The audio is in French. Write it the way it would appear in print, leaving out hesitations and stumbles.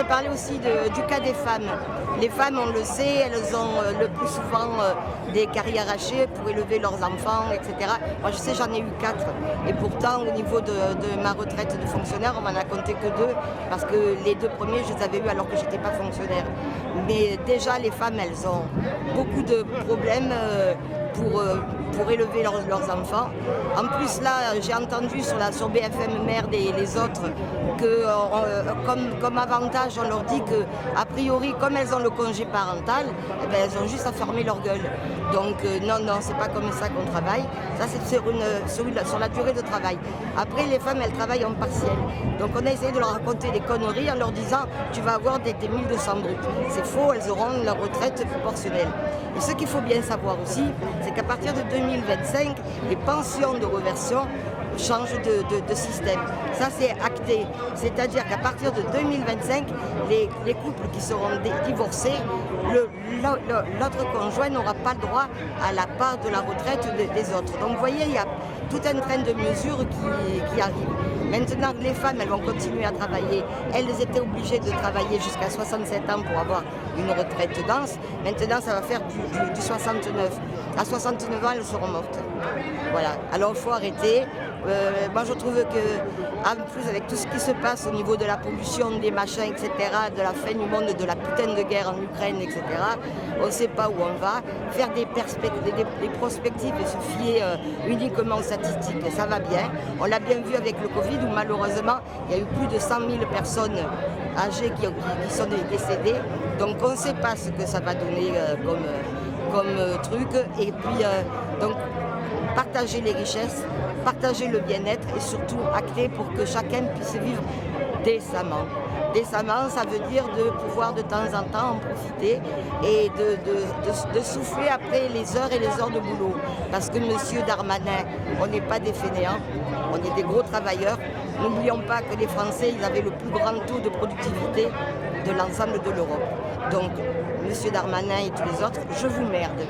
parler aussi du cas des femmes. Les femmes, on le sait, elles ont le plus souvent des carrières hachées pour élever leurs enfants, etc. Moi, je sais, j'en ai eu 4. Et pourtant, au niveau de ma retraite de fonctionnaire, on m'en a compté que 2, parce que les 2 premiers, je les avais eus alors que je n'étais pas fonctionnaire. Mais déjà, les femmes, elles ont beaucoup de problèmes pour élever leurs enfants. En plus, là, j'ai entendu sur BFM Merde et les autres que, comme avantage, on leur dit que, a priori, comme elles ont le congé parental, eh ben, elles ont juste à fermer leur gueule. Donc, non, c'est pas comme ça qu'on travaille. Ça, c'est sur la durée de travail. Après, les femmes, elles travaillent en partiel. Donc, on a essayé de leur raconter des conneries en leur disant tu vas avoir des 1200 bruts. C'est faux, elles auront leur retraite proportionnelle. Et ce qu'il faut bien savoir aussi, c'est qu'à partir de 2025, les pensions de reversion changent de système. Ça, c'est acté. C'est-à-dire qu'à partir de 2025, les couples qui seront divorcés, l'autre conjoint n'aura pas le droit à la part de la retraite des autres. Donc, vous voyez, il y a tout un train de mesures qui arrive. Maintenant, les femmes, elles vont continuer à travailler. Elles étaient obligées de travailler jusqu'à 67 ans pour avoir une retraite dense. Maintenant, ça va faire du 69. À 69 ans, elles seront mortes. Voilà. Alors, il faut arrêter. Moi, je trouve que, en plus, avec tout ce qui se passe au niveau de la pollution, des machins, etc., de la fin du monde, de la putain de guerre en Ukraine, etc., on ne sait pas où on va. Faire des prospectives et se fier uniquement aux statistiques, ça va bien. On l'a bien vu avec le Covid, où malheureusement, il y a eu plus de 100 000 personnes âgées qui sont décédées. Donc, on ne sait pas ce que ça va donner comme truc. Et puis, donc, partager les richesses, partager le bien-être et surtout acter pour que chacun puisse vivre décemment. Décemment, ça veut dire de pouvoir de temps en temps en profiter et de souffler après les heures et les heures de boulot. Parce que Monsieur Darmanin, on n'est pas des fainéants, on est des gros travailleurs. N'oublions pas que les Français, ils avaient le plus grand taux de productivité de l'ensemble de l'Europe. Donc, Monsieur Darmanin et tous les autres, je vous merde.